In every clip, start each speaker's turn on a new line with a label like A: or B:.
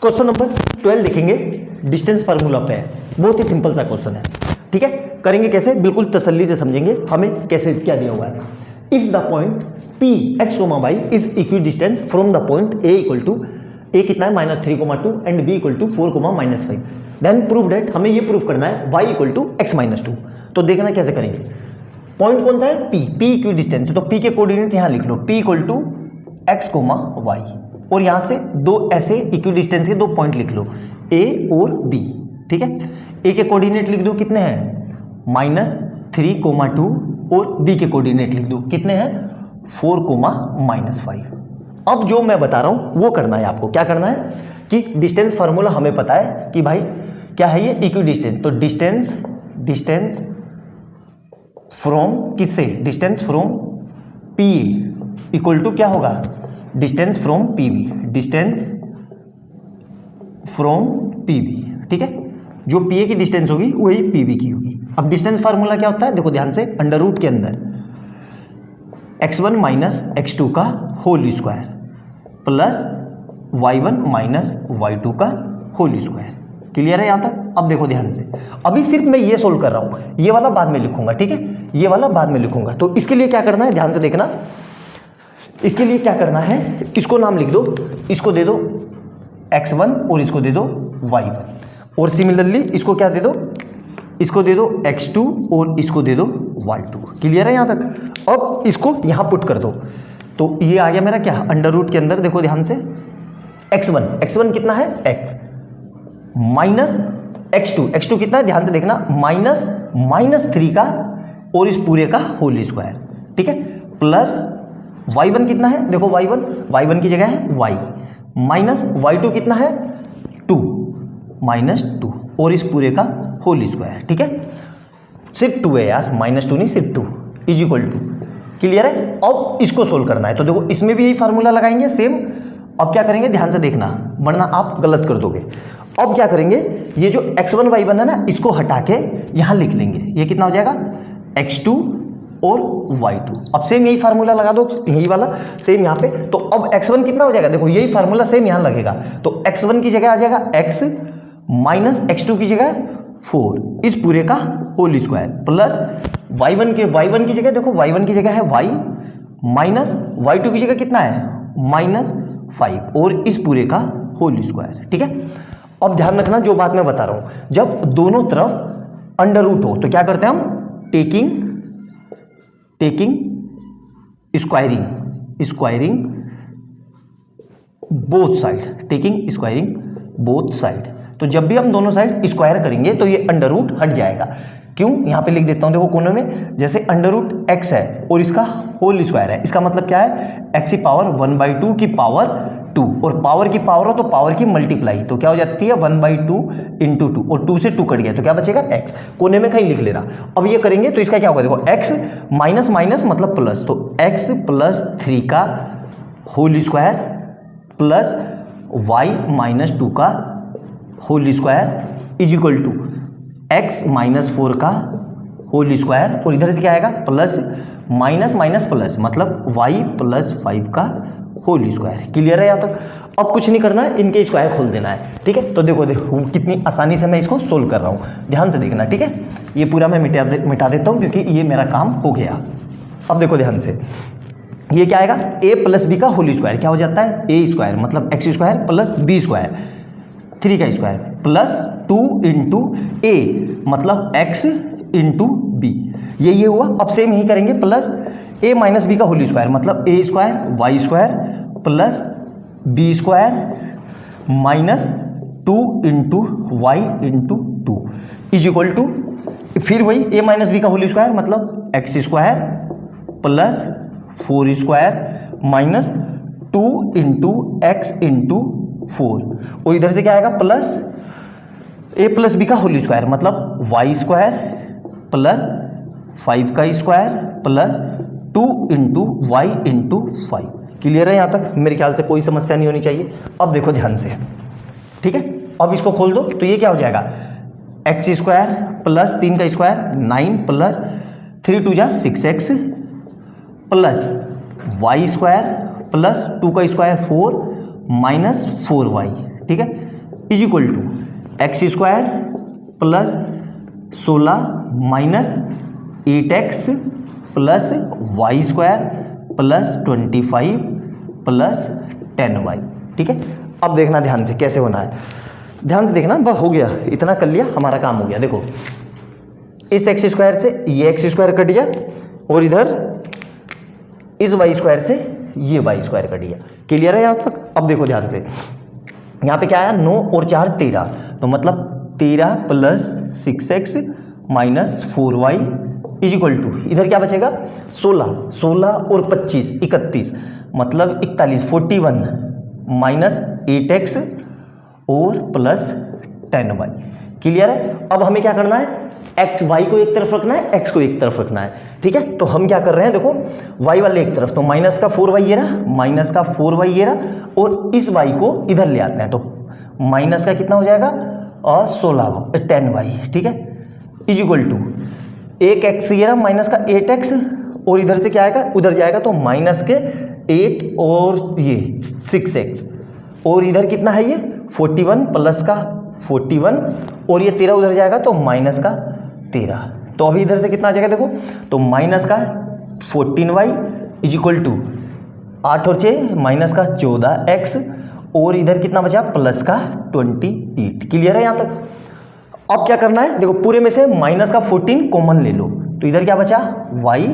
A: Question number 12 देखेंगे, distance formula पे है, बहुत ही सिंपल सा क्वेश्चन है। ठीक है, करेंगे कैसे, बिल्कुल तसल्ली से समझेंगे हमें कैसे क्या दिया हुआ है। If the point P x, y is equidistance from the point A equal to A कितना है -3,2 and B equal to 4,-5, then prove that, हमें ये प्रूव करना है y इक्वल टू x-2। तो देखना कैसे करेंगे। पॉइंट कौन सा है, P इक्वी डिस्टेंस, तो P के कोऑर्डिनेट यहाँ लिख लो, P equal to x, y, और यहां से दो ऐसे इक्वी डिस्टेंस के दो पॉइंट लिख लो, A और B। ठीक है, A के कोऑर्डिनेट लिख दो, कितने हैं -3,2, और B के कोऑर्डिनेट लिख दो, कितने हैं 4,-5। अब जो मैं बता रहा हूं वो करना है आपको। क्या करना है कि डिस्टेंस फार्मूला हमें पता है कि भाई क्या है ये, इक्वी डिस्टेंस। तो डिस्टेंस फ्रॉम किससे, distance from P equal to क्या होगा, distance from PB, distance from PB। ठीक है, जो PA की डिस्टेंस होगी वही PB की होगी। अब डिस्टेंस फार्मूला क्या होता है, देखो ध्यान से, अंडर रूट के अंदर x1 माइनस x2 का whole square plus y1 minus y2 का होल स्क्वायर। क्लियर है यहाँ तक। अब देखो ध्यान से, अभी सिर्फ मैं ये सोल्व कर रहा हूँ, ये वाला बाद में लिखूंगा। ठीक है, ये वाला बाद में लिखूंगा। तो इसके लिए क्या करना है, ध्यान से देखना, इसके लिए क्या करना है, इसको नाम लिख दो, इसको दे दो x1 और इसको दे दो y1, और सिमिलरली इसको क्या दे दो, इसको दे दो x2 और इसको दे दो y2। क्लियर है यहाँ तक। अब इसको यहाँ पुट कर दो, तो ये आ गया मेरा क्या, अंडर रूट के अंदर, देखो ध्यान से, x1 कितना है x, माइनस x2 कितना है, ध्यान से देखना, -3 का और इस पूरे का होल स्क्वायर। ठीक है, प्लस y1 कितना है, देखो y1 की जगह है y, माइनस y2 कितना है 2, -2 और इस पूरे का होल स्क्वायर। ठीक है, सिर्फ 2 है यार, -2 नहीं, सिर्फ 2 इज इक्वल टू। क्लियर है। अब इसको सोल्व करना है, तो देखो इसमें भी यही फार्मूला लगाएंगे सेम। अब क्या करेंगे, ध्यान से देखना, वरना आप गलत कर दोगे। अब क्या करेंगे, ये जो x1 y1 है ना, इसको हटा के यहां लिख लेंगे, ये कितना हो जाएगा x2 और y2। अब सेम यही फार्मूला लगा दो, यही वाला सेम यहाँ पे। तो अब x1 कितना हो जाएगा, देखो यही फार्मूला सेम यहाँ लगेगा, तो x1 की जगह आ जाएगा x माइनस x2 की जगह 4, इस पूरे का होल स्क्वायर, प्लस y1 की जगह, देखो y1 की जगह है y, माइनस y2 की जगह कितना है -5 और इस पूरे का होल स्क्वायर। ठीक है, अब ध्यान रखना जो बात मैं बता रहा हूं, जब दोनों तरफ अंडर रूट हो तो क्या करते हैं हम, taking squaring both side, taking squaring both side. तो जब भी हम दोनों साइड स्क्वायर करेंगे तो ये अंडर रूट हट जाएगा। क्यों, यहां पे लिख देता हूं, देखो कोने में, जैसे अंडर रूट x है और इसका होल स्क्वायर है, इसका मतलब क्या है, x की पावर 1/2 की पावर 2, और पावर की पावर हो तो पावर की मल्टीप्लाई, तो क्या हो जाती है 1/2 × 2, और 2 से 2 कट गया तो क्या बचेगा x, कोने में कहीं लिख लेना। अब ये करेंगे तो इसका क्या होगा, देखो x माइनस माइनस मतलब प्लस, तो x + 3 का होल स्क्वायर प्लस y - 2 का whole square is equal to x - 4 का होल स्क्वायर, और इधर से क्या आएगा, प्लस माइनस माइनस प्लस, मतलब y + 5 का होल स्क्वायर। क्लियर है यहाँ तक। अब कुछ नहीं करना है, इनके स्क्वायर खोल देना है। ठीक है, तो देखो कितनी आसानी से मैं इसको सोल्व कर रहा हूँ, ध्यान से देखना। ठीक है, ये पूरा मैं मिटा देता हूँ क्योंकि ये मेरा काम हो गया। अब देखो ध्यान से, ये क्या आएगा, a + b का होल स्क्वायर क्या हो जाता है, a स्क्वायर मतलब x square plus b square 3 का स्क्वायर प्लस 2 × a मतलब x × b, ये हुआ। अब सेम यही करेंगे, प्लस a - b का होल स्क्वायर मतलब a square y square plus b square minus 2 × y × 2 is equal to, फिर वही a - b का होल स्क्वायर मतलब x square plus 4 square minus 2 × x × 4, और इधर से क्या आएगा, प्लस a + b का होल स्क्वायर मतलब y स्क्वायर प्लस 5 का स्क्वायर प्लस 2 × y × 5। क्लियर है यहाँ तक, मेरे ख्याल से कोई समस्या नहीं होनी चाहिए। अब देखो ध्यान से, ठीक है, अब इसको खोल दो तो ये क्या हो जाएगा, x स्क्वायर प्लस 3 का square 9 plus 3 × 2 = 6x plus y square plus 2 का स्क्वायर 4 - 4y। ठीक है, is equal to X square plus 16 minus 8x plus Y square plus 25 plus 10y। ठीक है, अब देखना ध्यान से कैसे होना है, ध्यान से देखना। बस हो गया, इतना कर लिया, हमारा काम हो गया। देखो इस एक्स स्क्वायर से ये एक्स स्क्वायर कट गया और इधर इस वाई स्क्वायर से ये वाई स्क्वायर कट गया। क्लियर है यहाँ तक? अब देखो ध्यान से, यहाँ पे क्या आया 9 और 4 13, तो मतलब 13 plus 6x minus 4y is equal to, इधर क्या बचेगा 16 और 25 31, मतलब 41 41 माइनस 8x और प्लस 10y। क्लियर है? अब हमें क्या करना है, एक्स वाई को एक तरफ रखना है, एक्स को एक तरफ रखना है। ठीक है, तो हम क्या कर रहे हैं, देखो वाई वाले एक तरफ, तो माइनस का 4y ये रहा, माइनस का 4y ये रहा, और इस y को इधर ले आते हैं, तो माइनस का कितना हो जाएगा और 16 10y। ठीक है, इज इक्वल टू एक एक्स ये रहा, माइनस का 8x, और इधर से क्या आएगा, उधर जाएगा तो माइनस के 8 और ये 6x, और इधर कितना है ये 41 प्लस का 41, और ये 13 उधर जाएगा तो माइनस का 13। तो अभी इधर से कितना आ जाएगा देखो, तो माइनस का 14y इज इक्वल टू 8 और 6 माइनस का 14x, और इधर कितना बचा प्लस का 28। क्लियर है यहाँ तक? अब क्या करना है, देखो पूरे में से माइनस का 14 कॉमन ले लो, तो इधर क्या बचा y,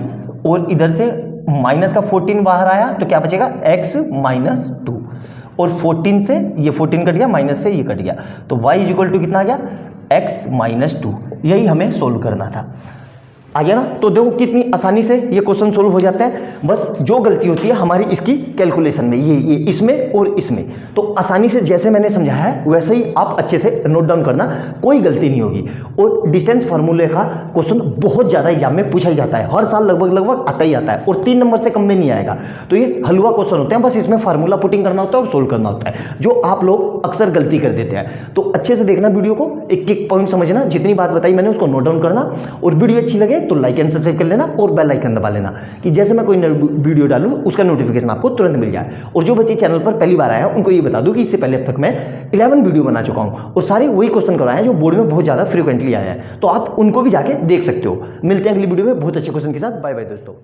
A: और इधर से माइनस का 14 बाहर आया तो क्या बचेगा x माइनस 2, और 14 से ये 14 कट गया, माइनस से ये कट गया, तो y इज इक्वल टू कितना आ गया x माइनस 2। यही हमें सोल्व करना था। आ गया ना? तो देखो कितनी आसानी से ये क्वेश्चन सोल्व हो जाते हैं। बस जो गलती होती है हमारी इसकी कैलकुलेशन में, ये इसमें और इसमें, तो आसानी से जैसे मैंने समझाया है वैसे ही आप अच्छे से नोट डाउन करना, कोई गलती नहीं होगी। और डिस्टेंस फार्मूले का क्वेश्चन बहुत ज़्यादा एग्जाम में पूछा ही जाता है, हर साल लगभग आता ही आता है, और 3 नंबर से कम में नहीं आएगा। तो ये हलवा क्वेश्चन होते हैं, बस इसमें फार्मूला पुटिंग करना होता है और सोल्व करना होता है, जो आप लोग अक्सर गलती कर देते हैं। तो अच्छे से देखना वीडियो को, एक एक पॉइंट समझना, जितनी बात बताई मैंने उसको नोट डाउन करना, और वीडियो अच्छी लगे तो लाइक एंड सब्सक्राइब कर लेना और बेल आइकन दबा लेना, कि जैसे मैं कोई वीडियो डालूं उसका नोटिफिकेशन आपको तुरंत मिल जाए। और जो बच्चे चैनल पर पहली बार आए हैं उनको ये बता दूं कि इससे पहले अब तक मैं 11 वीडियो बना चुका हूं, और सारे वही क्वेश्चन करवाए हैं जो बोर्ड में बहुत ज़्यादा फ्रीक्वेंटली आए हैं, तो आप उनको भी जाके देख सकते हो। मिलते हैं अगली वीडियो में बहुत अच्छे क्वेश्चन के साथ। बाय बाय दोस्तों,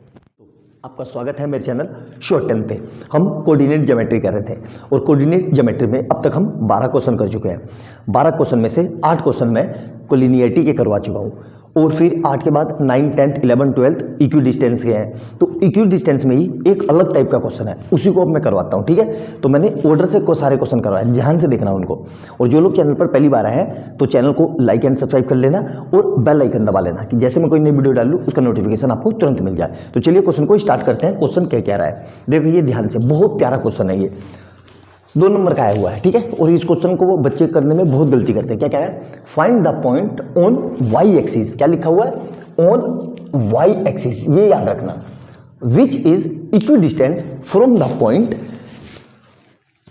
A: आपका स्वागत है मेरे चैनल शॉर्ट टर्म पे। हम कोऑर्डिनेट ज्योमेट्री कर रहे थे, और कोऑर्डिनेट ज्योमेट्री में अब तक हम 12 क्वेश्चन कर चुके हैं। 12 क्वेश्चन में से 8 क्वेश्चन मैं कोलिनियरिटी के करवा चुका हूँ, और फिर 8 के बाद 9, 10, 11, 12 इक्वी डिस्टेंस के हैं। तो इक्वी डिस्टेंस में ही एक अलग टाइप का क्वेश्चन है, उसी को अब मैं करवाता हूँ। ठीक है, तो मैंने ऑर्डर से सारे क्वेश्चन करवाए, ध्यान से देखना उनको। और जो लोग चैनल पर पहली बार आए हैं तो चैनल को लाइक एंड सब्सक्राइब कर लेना, और बेल आइकन दबा लेना, कि जैसे मैं कोई नई वीडियो डालूँ उसका नोटिफिकेशन आपको तुरंत मिल जाए। तो चलिए क्वेश्चन को स्टार्ट करते हैं। क्वेश्चन क्या कह रहा है, देखो ये ध्यान से, बहुत प्यारा क्वेश्चन है ये, 2 नंबर का आया हुआ है। ठीक है, और इस क्वेश्चन को वो बच्चे करने में बहुत गलती करते हैं। क्या कह रहा है, find the point on Y axis, क्या लिखा हुआ है ऑन वाई एक्सिस, ये याद रखना, which is equidistance from the point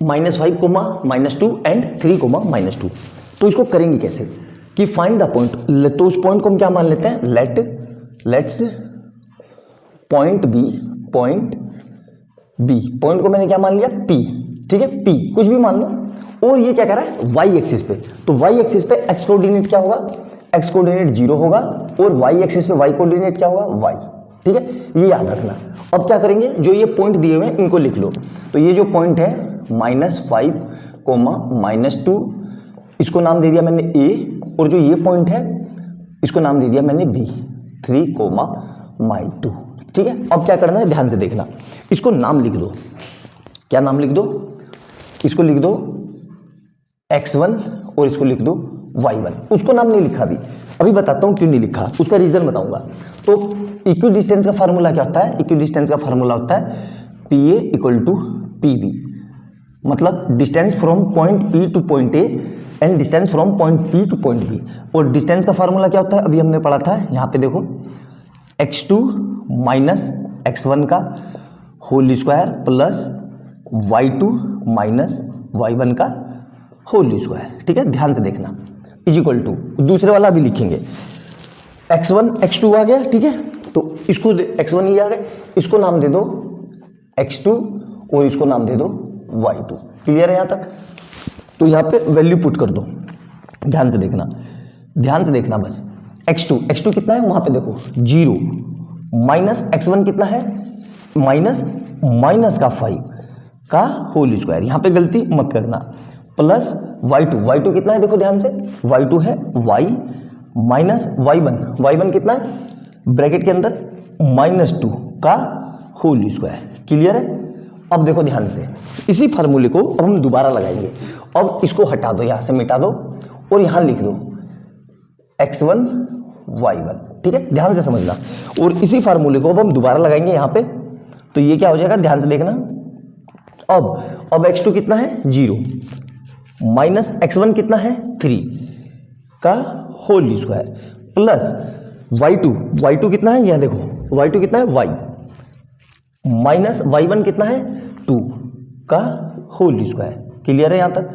A: -5, -2 and 3, -2। तो इसको करेंगे कैसे, कि फाइंड द पॉइंट, तो उस पॉइंट को हम क्या मान लेते हैं, लेट्स पॉइंट बी, पॉइंट को मैंने क्या मान लिया P। ठीक है, P कुछ भी मान लो, और ये क्या कह रहा है वाई एक्सिस पे, तो वाई एक्सिस पे एक्स कोऑर्डिनेट क्या होगा, एक्स कोऑर्डिनेट 0 होगा, और वाई एक्सिस पे वाई कोऑर्डिनेट क्या होगा, वाई। ठीक है, ये याद रखना। अब क्या करेंगे, जो ये पॉइंट दिए हुए हैं इनको लिख लो। तो ये जो पॉइंट है -5, -2, इसको नाम दे दिया मैंने A, और जो ये पॉइंट है इसको नाम दे दिया मैंने B, 3, -2। ठीक है, अब क्या करना है, ध्यान से देखना, इसको नाम लिख दो। क्या नाम लिख दो, इसको लिख दो x1 और इसको लिख दो y1। उसको नाम नहीं लिखा अभी बताता हूँ क्यों नहीं लिखा, उसका रीजन बताऊंगा। तो इक्वी डिस्टेंस का फार्मूला क्या होता है, इक्वी डिस्टेंस का फार्मूला होता है PA = PB, मतलब distance from point P two point A and distance from point P two point B। और डिस्टेंस का फार्मूला क्या होता है, अभी हमने पढ़ा था, यहाँ पे देखो x2 माइनस x1 का whole square plus y2 minus y1 का होल स्क्वायर। ठीक है, ध्यान से देखना, इज इक्वल टू, दूसरे वाला भी लिखेंगे, x1 x2 आ गया। ठीक है, तो इसको x1 ही आ गया, इसको नाम दे दो x2 और इसको नाम दे दो y2। क्लियर है यहाँ तक? तो यहाँ पे वैल्यू पुट कर दो, ध्यान से देखना बस। x2 कितना है वहाँ पे देखो 0, माइनस x1 कितना है माइनस का 5 का होल स्क्वायर, यहाँ पे गलती मत करना, प्लस y2 कितना है देखो ध्यान से, y2 है y माइनस y1 कितना है ब्रैकेट के अंदर -2 का होल स्क्वायर। क्लियर है? अब देखो ध्यान से, इसी फार्मूले को अब हम दोबारा लगाएंगे। अब इसको हटा दो, यहाँ से मिटा दो और यहाँ लिख दो x1 y1, ठीक है, ध्यान से समझना। और इसी फार्मूले को अब हम दोबारा लगाएंगे यहाँ पे, तो ये क्या हो जाएगा, ध्यान से देखना। अब x2 कितना है 0, माइनस x1 कितना है 3 का होल स्क्वायर, प्लस y2 कितना है, यह देखो y2 कितना है y, माइनस y1 कितना है 2 का होल स्क्वायर। क्लियर है यहाँ तक?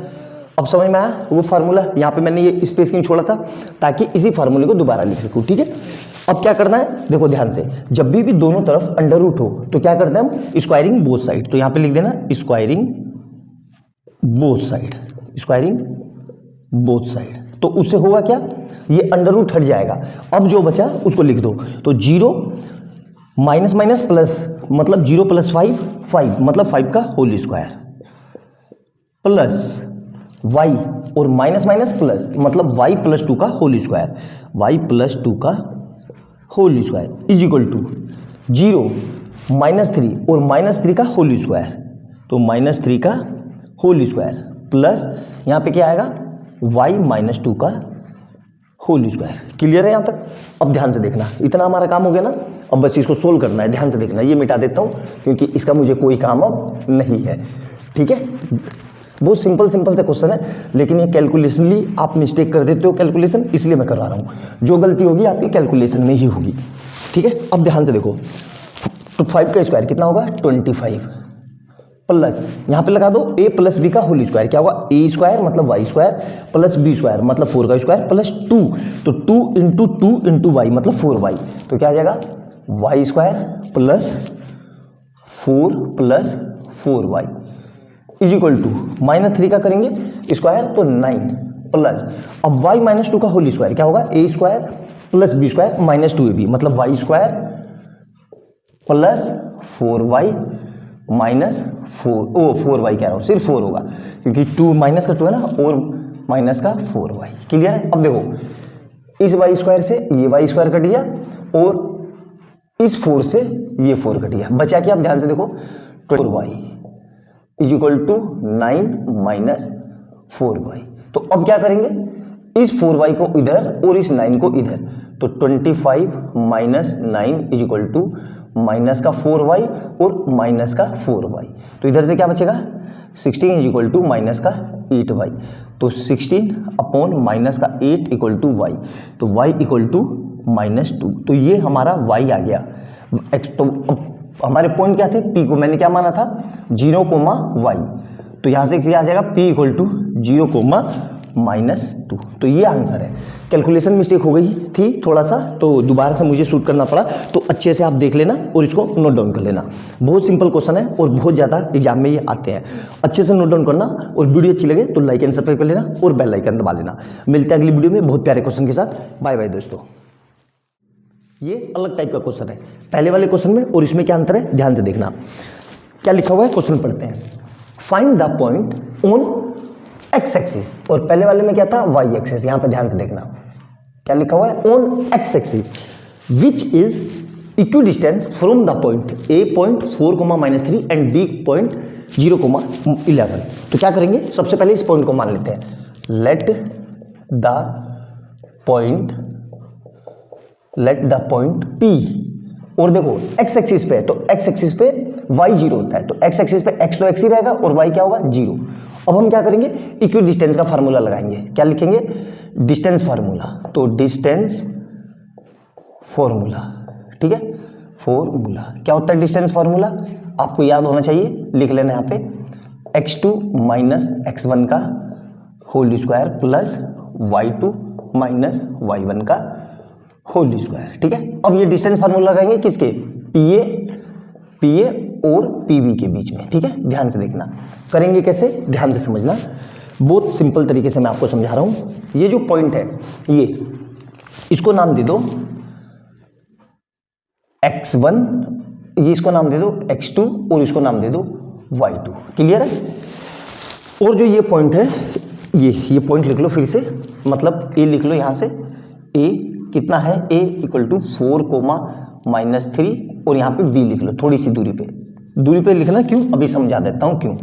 A: अब समझ में आया वो फार्मूला? यहाँ पे मैंने ये स्पेस क्यों छोड़ा था, ताकि इसी फार्मूले को दोबारा लिख सकूँ, ठीक है। अब क्या करना है देखो ध्यान से, जब भी दोनों तरफ अंडर रूट हो तो क्या करते हैं हम, स्क्वायरिंग बोथ साइड। तो यहाँ पे लिख देना स्क्वायरिंग बोथ साइड, तो उससे होगा क्या, ये अंडर रूट हट जाएगा। अब जो बचा उसको लिख दो, तो 0 माइनस प्लस मतलब 0 प्लस 5 मतलब 5 का होल स्क्वायर, प्लस y और माइनस प्लस मतलब y प्लस 2 का होल स्क्वायर, y प्लस 2 का whole square is equal to 0 -3 और -3 का होल स्क्वायर, तो -3 का होल स्क्वायर प्लस यहाँ पे क्या आएगा y -2 का होल स्क्वायर। क्लियर है यहाँ तक? अब ध्यान से देखना, इतना हमारा काम हो गया ना। अब बस इसको सोल्व करना है, ध्यान से देखना। ये मिटा देता हूँ क्योंकि इसका मुझे कोई काम अब नहीं है, ठीक है। बहुत सिंपल से क्वेश्चन है, लेकिन ये कैलकुलेशनली आप मिस्टेक कर देते हो कैलकुलेशन, इसलिए मैं करवा रहा हूँ। जो गलती होगी आपकी कैलकुलेशन में ही होगी, ठीक है। अब ध्यान से देखो, तो 5 का स्क्वायर कितना होगा 25, प्लस यहाँ पे लगा दो a प्लस बी का होल स्क्वायर, क्या होगा a स्क्वायर मतलब y square plus b square मतलब 4 का स्क्वायर प्लस 2, तो 2 इंटू y मतलब 4y, तो क्या आ जाएगा y square plus 4y is equal to -3 का करेंगे स्क्वायर तो 9, प्लस अब y -2 का होल स्क्वायर क्या होगा a square plus b square -2ab मतलब y square plus 4y -4y कह रहा हूँ, सिर्फ 4 होगा क्योंकि 2 माइनस का 2 है ना, और माइनस का 4y। क्लियर है? अब देखो इस y स्क्वायर से ये y स्क्वायर कट गया और इस 4 से ये 4 कट गया, बचा क्या? आप ध्यान से देखो 4y is equal to 9 - 4y। तो अब क्या करेंगे, इस 4y को इधर और इस 9 को इधर, तो 25 - 9 इज इक्वल टू माइनस का 4y और माइनस का 4y, तो इधर से क्या बचेगा 16 इज इक्वल टू माइनस का 8y, तो 16 अपॉन माइनस का 8 इक्वल टू y, तो y इक्वल टू -2, तो ये हमारा y आ गया। तो हमारे पॉइंट क्या थे, p को मैंने क्या माना था 0, y, तो यहाँ से क्या आ जाएगा p इक्वल टू 0, -2, तो ये आंसर है। कैलकुलेशन मिस्टेक हो गई थी थोड़ा सा, तो दोबारा से मुझे शूट करना पड़ा, तो अच्छे से आप देख लेना और इसको नोट डाउन कर लेना। बहुत सिंपल क्वेश्चन है और बहुत ज़्यादा एग्जाम में ये आते हैं, अच्छे से नोट डाउन करना। और वीडियो अच्छी लगे तो लाइक एंड सब्सक्राइब कर लेना और बेल आइकन दबा लेना। मिलते हैं अगली वीडियो में बहुत प्यारे क्वेश्चन के साथ। बाय बाय दोस्तों। ये अलग टाइप का क्वेश्चन है पहले वाले क्वेश्चन में और इसमें क्या अंतर है, ध्यान से देखना। क्या लिखा हुआ है, क्वेश्चन पढ़ते हैं। Find the point on X axis, और पहले वाले में क्या था वाई एक्सिस। यहां पे ध्यान से देखना क्या लिखा हुआ है, on X axis which is equidistance from the point A point 4, -3 and B point 0, 11। तो क्या करेंगे, सबसे पहले इस पॉइंट को मान लेते हैं, लेट द पॉइंट P, और देखो एक्स एक्सिस पे है तो एक्स एक्सिस पे y 0 होता है, तो एक्स एक्सिस पे x तो x ही रहेगा और y क्या होगा 0। अब हम क्या करेंगे, इक्वी डिस्टेंस का फार्मूला लगाएंगे। क्या लिखेंगे, डिस्टेंस फार्मूला, तो डिस्टेंस फार्मूला, ठीक है, फार्मूला क्या होता है डिस्टेंस फार्मूला, आपको याद होना चाहिए, लिख लेना यहाँ पे x2 - x1 का whole square plus y2 - y1 का होल स्क्वायर, ठीक है। अब ये डिस्टेंस फार्मूला लगाएंगे किसके, PA और PB के बीच में, ठीक है। ध्यान से देखना करेंगे कैसे, ध्यान से समझना। बहुत सिंपल तरीके से मैं आपको समझा रहा हूँ। ये जो पॉइंट है ये, इसको नाम दे दो x1, ये इसको नाम दे दो x2 और इसको नाम दे दो y2। क्लियर है? और जो ये पॉइंट है ये पॉइंट लिख लो फिर से, मतलब a लिख लो यहाँ से, a कितना है, a इक्वल टू 4,-3 और यहाँ पे b लिख लो थोड़ी सी दूरी पे लिखना। क्यों? अभी समझा देता हूँ क्यों।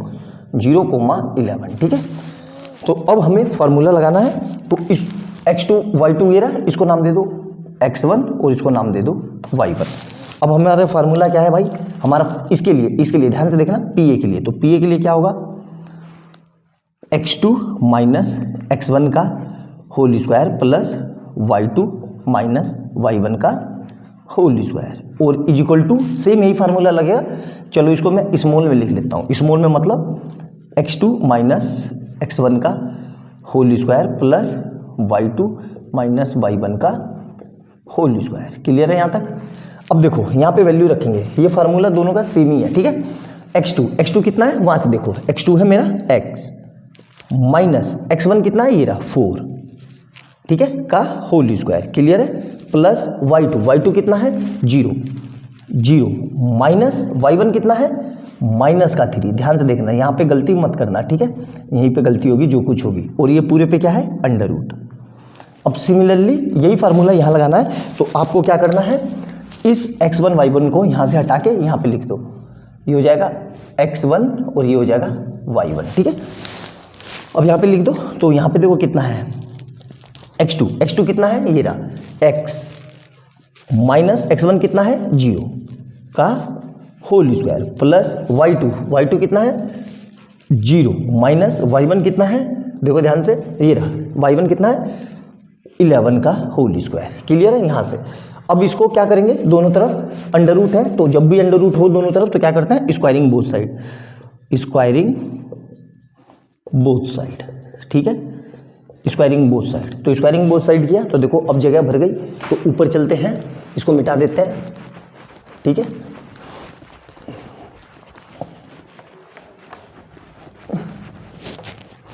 A: 0,11। ठीक है, तो अब हमें फार्मूला लगाना है। तो इस x2 y2 ये रहा, इसको नाम दे दो x1 और इसको नाम दे दो y1। अब हमारा फार्मूला क्या है भाई, हमारा इसके लिए ध्यान से देखना, PA के लिए। तो PA के लिए क्या होगा, x2 माइनस x1 का whole square plus y2 minus y1 का होल स्क्वायर और इज इक्वल टू, सेम यही फार्मूला लगेगा। चलो इसको मैं स्मॉल में लिख लेता हूँ। स्मॉल में मतलब x2 माइनस x1 का whole square plus y2 minus y1 का होल स्क्वायर। क्लियर है यहाँ तक? अब देखो यहाँ पे वैल्यू रखेंगे, ये फार्मूला दोनों का सेम ही है। ठीक है, x2 कितना है वहाँ से देखो, x2 है मेरा x माइनस x1 कितना है, ये रहा 4, ठीक है, का होल स्क्वायर। क्लियर है? प्लस y2 कितना है 0 माइनस y1 कितना है माइनस का 3। ध्यान से देखना, यहाँ पे गलती मत करना। ठीक है, यहीं पे गलती होगी जो कुछ होगी, और ये पूरे पे क्या है अंडर रूट। अब सिमिलरली यही फार्मूला यहाँ लगाना है। तो आपको क्या करना है, इस x1 y1 को यहाँ से हटा के यहाँ पे लिख दो, ये हो जाएगा x1 और ये हो जाएगा y1। ठीक है, अब यहाँ पे लिख दो। तो यहाँ पे देखो कितना है x2 कितना है, ये रहा x माइनस x1 कितना है 0 का होल स्क्वायर प्लस y2 कितना है 0 माइनस y1 कितना है, देखो ध्यान से, ये रहा y1 कितना है 11 का होल स्क्वायर। क्लियर है? यहाँ से अब इसको क्या करेंगे, दोनों तरफ अंडर रूट है, तो जब भी अंडर रूट हो दोनों तरफ तो क्या करते हैं, स्क्वायरिंग बोथ साइड। ठीक है, स्क्वायरिंग बोथ साइड। तो स्क्वायरिंग बोथ साइड किया तो देखो अब जगह भर गई। तो ऊपर चलते हैं, इसको मिटा देते हैं। ठीक है,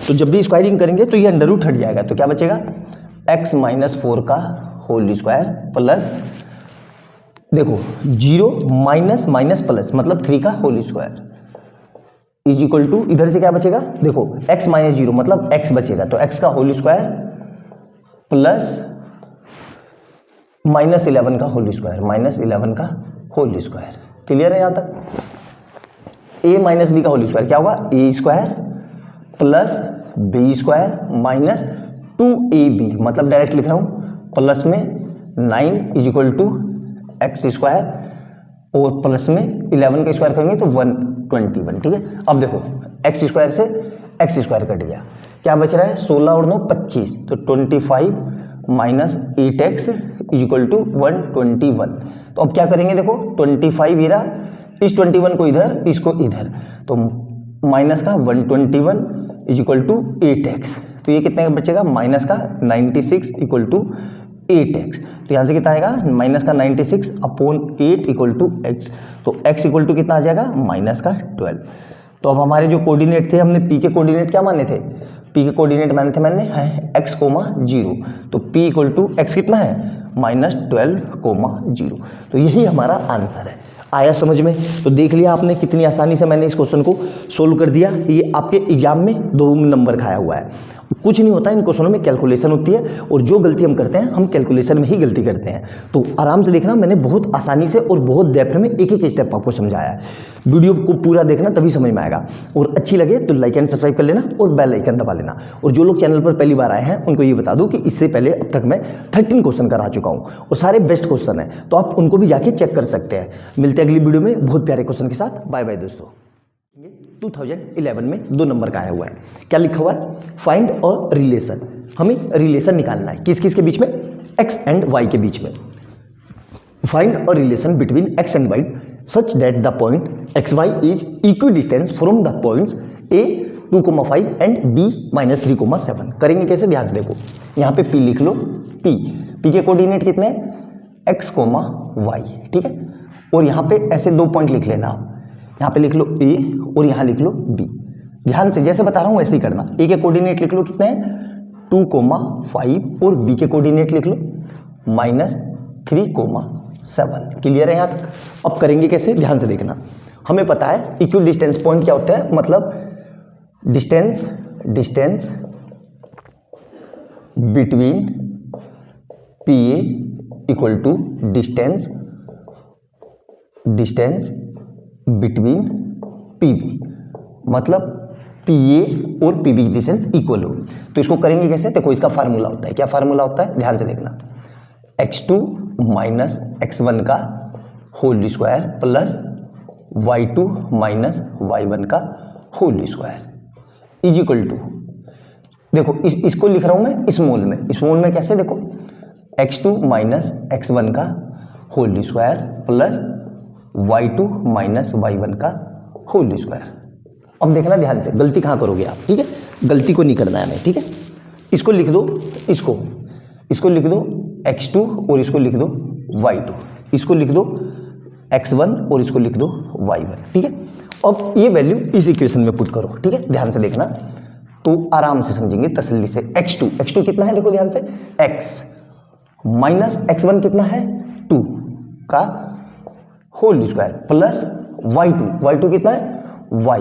A: तो जब भी स्क्वायरिंग करेंगे तो ये अंडर रूट हट जाएगा। तो क्या बचेगा, x माइनस 4 का होल स्क्वायर प्लस, देखो 0 माइनस प्लस मतलब 3 का whole square is equal to, इधर से क्या बचेगा, देखो x माइनस 0 मतलब x बचेगा, तो x का होल स्क्वायर प्लस माइनस 11 का होल स्क्वायर। क्लियर है यहाँ तक? a माइनस b का होल स्क्वायर क्या होगा, a square plus b square minus 2ab, मतलब डायरेक्ट लिख रहा हूँ, प्लस में 9 is equal to X square और प्लस में 11 का स्क्वायर करेंगे तो 121। ठीक है, अब देखो एक्स स्क्वायर से एक्स स्क्वायर कट गया, क्या बच रहा है 16 और 9 25, तो 25 minus 8x is equal to 121। तो अब क्या करेंगे, देखो 25 ये रहा, इस 21 को इधर, इसको इधर, तो माइनस का 121 इज इक्वल टू 8x। तो ये कितने का बचेगा, माइनस का 96 इक्वल टू 8x। तो यहाँ से कितना आएगा, माइनस का 96 अपॉन 8 इक्वल टू x। तो x इक्वल टू कितना आ जाएगा, माइनस का 12। तो अब हमारे जो कोऑर्डिनेट थे, हमने p के कोऑर्डिनेट क्या माने थे, p के कोऑर्डिनेट माने थे मैंने है x, 0। तो p इक्वल टू x कितना है, माइनस 12, 0। तो यही हमारा आंसर है। आया समझ में? तो देख लिया आपने कितनी आसानी से मैंने इस क्वेश्चन को सोल्व कर दिया। ये आपके एग्जाम में 2 नंबर खाया हुआ है। कुछ नहीं होता, इन क्वेश्चनों में कैलकुलेशन होती है, और जो गलती हम करते हैं हम कैलकुलेशन में ही गलती करते हैं। तो आराम से देखना, मैंने बहुत आसानी से और बहुत डेप्थ में एक एक स्टेप आपको समझाया है। वीडियो को पूरा देखना तभी समझ में आएगा, और अच्छी लगे तो लाइक एंड सब्सक्राइब कर लेना और बेल आइकन दबा लेना। और जो लोग चैनल पर पहली बार आए हैं उनको ये बता दूं कि इससे पहले अब तक मैं 13 क्वेश्चन करा चुका हूँ, और सारे बेस्ट क्वेश्चन हैं, तो आप उनको भी जाके चेक कर सकते हैं। मिलते हैं अगली वीडियो में बहुत प्यारे क्वेश्चन के साथ। बाय बाय दोस्तों। 2011 में 2 नंबर का आया हुआ है, क्या लिखा हुआ है, फाइंड अ रिलेशन। हमें रिलेशन निकालना है, किस किस के बीच में, x एंड y के बीच में। Find a relation between x and y such that the point xy is equidistance from the points a 2,5 and b -3,7। करेंगे कैसे, ध्यान से देखो, यहाँ पे p लिख लो, p के कोऑर्डिनेट कितने हैं, x, y। ठीक है, और यहाँ पे ऐसे 2 पॉइंट लिख लेना आप, यहाँ पे लिख लो a और यहाँ लिख लो b। ध्यान से जैसे बता रहा हूँ वैसे ही करना। ए के कोऑर्डिनेट लिख लो कितने हैं 2,5 और बी के कोऑर्डिनेट लिख लो -3,7। क्लियर है यहाँ तक? अब करेंगे कैसे, ध्यान से देखना। हमें पता है इक्वल डिस्टेंस पॉइंट क्या होता है, मतलब distance between P A equal to distance between P B, मतलब पी ए और पी बी की डिस्टेंस इक्वल हो। तो इसको करेंगे कैसे, देखो इसका फार्मूला होता है, क्या फार्मूला होता है, ध्यान से देखना। x2 माइनस x1 का whole square plus y2 minus y1 का whole square is equal to, देखो इसको लिख रहा हूं मैं स्मॉल में कैसे, देखो x2 माइनस x1 का whole square plus y2 minus y1 का होल स्क्वायर। अब देखना ध्यान से, गलती कहाँ करोगे आप, ठीक है, गलती को नहीं करना है हमें, ठीक है। इसको लिख दो, इसको लिख दो x2 और इसको लिख दो y2, इसको लिख दो x1 और इसको लिख दो y1, ठीक है। अब ये वैल्यू इस इक्वेशन में पुट करो, ठीक है, ध्यान से देखना तो आराम से समझेंगे तसल्ली से। x2 कितना है, देखो ध्यान से, x माइनस x1 कितना है 2 का होल स्क्वायर प्लस y2 कितना है y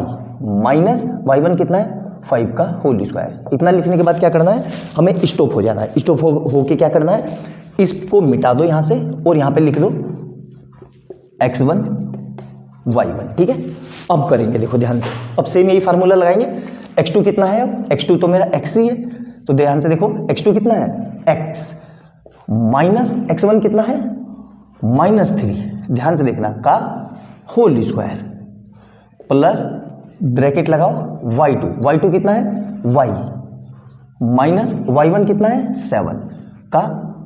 A: माइनस y1 कितना है 5 का होल स्क्वायर। इतना लिखने के बाद क्या करना है, हमें स्टॉप हो जाना है। स्टॉप होके क्या करना है, इसको मिटा दो यहां से और यहां पे लिख दो x1 y1, ठीक है। अब करेंगे, देखो ध्यान से, अब सेम यही फार्मूला लगाएंगे। x2 कितना है, अब x2 तो मेरा x ही है, तो ध्यान से देखो x2 कितना है x माइनस x1 कितना है -3, ध्यान से देखना, का होल स्क्वायर प्लस ब्रैकेट लगाओ y2 कितना है y माइनस y1 कितना है 7 का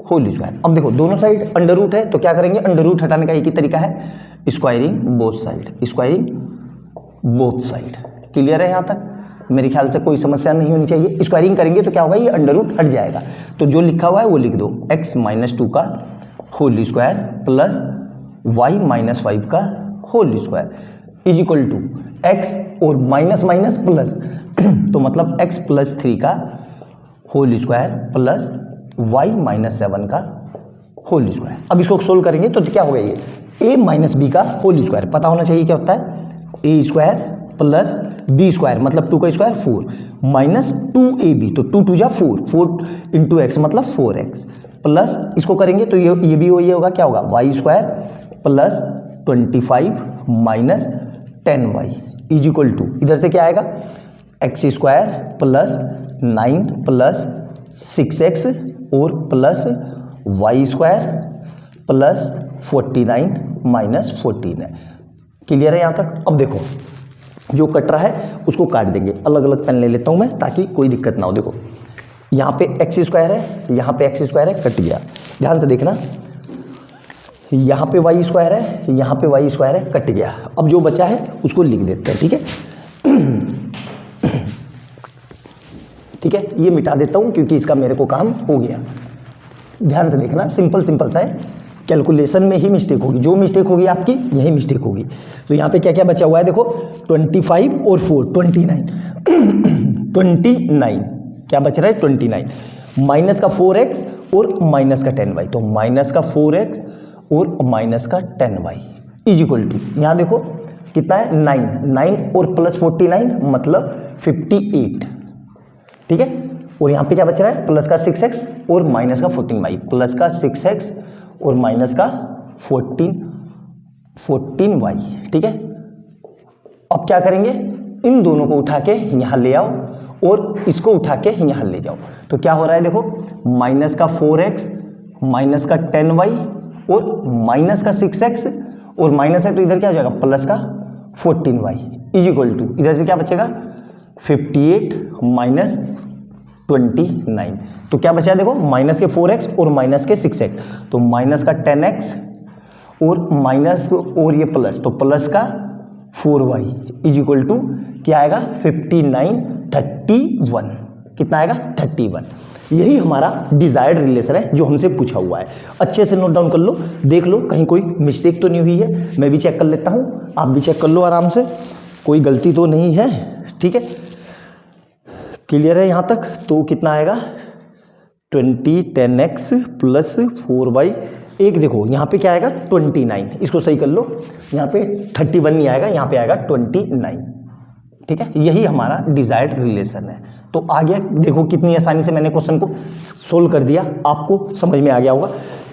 A: होल स्क्वायर। अब देखो दोनों साइड अंडर रूट है, तो क्या करेंगे, अंडर रूट हटाने का एक ही तरीका है, स्क्वायरिंग बोथ साइड। क्लियर है यहाँ तक? मेरे ख्याल से कोई समस्या नहीं होनी चाहिए। स्क्वायरिंग करेंगे तो क्या होगा, ये अंडर रूट हट जाएगा। तो जो लिखा हुआ है वो लिख दो, x माइनस 2 का whole square plus y minus 5 का whole square is equal to x और माइनस प्लस तो मतलब x प्लस 3 का होल स्क्वायर प्लस y माइनस 7 का होल स्क्वायर। अब इसको सोल्व करेंगे तो क्या होगा, ये a माइनस बी का होल स्क्वायर, पता होना चाहिए क्या होता है, a square plus B square मतलब 2 का स्क्वायर 4 माइनस 2ab, तो 2 2 जा 4 इंटू एक्स मतलब 4x प्लस इसको करेंगे तो ये भी वही होगा, क्या होगा y square plus 25 minus 10y is equal to, इधर से क्या आएगा x square plus 9 plus 6x और plus y square plus 49 minus 14 है। क्लियर है यहाँ तक? अब देखो जो कट रहा है उसको काट देंगे, अलग अलग पेन ले लेता हूँ मैं ताकि कोई दिक्कत ना हो। देखो यहाँ पे x स्क्वायर है, यहाँ पे x स्क्वायर है, कट गया, ध्यान से देखना। यहाँ पे y स्क्वायर है, यहाँ पे y स्क्वायर है, कट गया। अब जो बचा है उसको लिख देते हैं, ठीक है। ठीक है, ये मिटा देता हूँ क्योंकि इसका मेरे को काम हो गया। ध्यान से देखना, सिंपल सा है, कैलकुलेशन में ही मिस्टेक होगी, जो मिस्टेक होगी आपकी यही मिस्टेक होगी। तो यहाँ पे क्या क्या बचा हुआ है, देखो 25 और 4 29 क्या बच रहा है 29 माइनस का 4x और माइनस का 10y, तो माइनस का 4x और माइनस का 10y इज इक्वल टू, यहाँ देखो कितना है 9 और प्लस 49 मतलब 58, ठीक है। और यहाँ पे क्या बच रहा है, प्लस का 6x और माइनस का 14y, प्लस का 6x और माइनस का 14y, ठीक है। अब क्या करेंगे, इन दोनों को उठा के यहाँ ले आओ और इसको उठा के यहाँ ले जाओ, तो क्या हो रहा है देखो, माइनस का 4x माइनस का 10y और माइनस का 6x और माइनस है तो इधर क्या हो जाएगा प्लस का 14y इज इक्वल टू, इधर से क्या बचेगा 58 माइनस 29, तो क्या बचा है देखो, माइनस के 4x और माइनस के 6x, तो माइनस का 10x और माइनस और ये प्लस, तो प्लस का 4y इज इक्वल टू क्या आएगा 59 31, कितना आएगा 31। यही हमारा डिजायर्ड रिलेशन है जो हमसे पूछा हुआ है। अच्छे से नोट डाउन कर लो, देख लो कहीं कोई मिस्टेक तो नहीं हुई है, मैं भी चेक कर लेता हूँ, आप भी चेक कर लो आराम से, कोई गलती तो नहीं है, ठीक है। क्लियर है यहाँ तक? तो कितना आएगा 20 10x प्लस 4y, एक देखो यहाँ पे क्या आएगा 29, इसको सही कर लो, यहाँ पे 31 नहीं आएगा, यहाँ पे आएगा 29। ठीक है, यही हमारा डिजायर्ड रिलेशन है। तो आ गया, देखो कितनी आसानी से मैंने क्वेश्चन को सोल्व कर दिया, आपको समझ में आ गया होगा।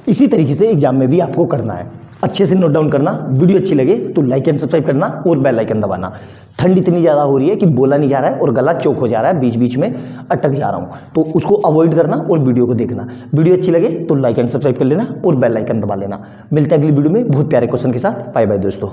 A: इसी तरीके से एग्जाम में भी आपको करना है, अच्छे से नोट डाउन करना। वीडियो अच्छी लगे तो लाइक एंड सब्सक्राइब करना और बेल आइकन दबाना। ठंड इतनी ज़्यादा हो रही है कि बोला नहीं जा रहा है और गला चौक हो जा रहा है, बीच बीच में अटक जा रहा हूँ, तो उसको अवॉइड करना और वीडियो को देखना। वीडियो अच्छी लगे तो लाइक एंड सब्सक्राइब कर लेना और बेल आइकन दबा लेना। मिलते हैं अगली वीडियो में बहुत प्यारे क्वेश्चन के साथ। बाय बाय दोस्तों।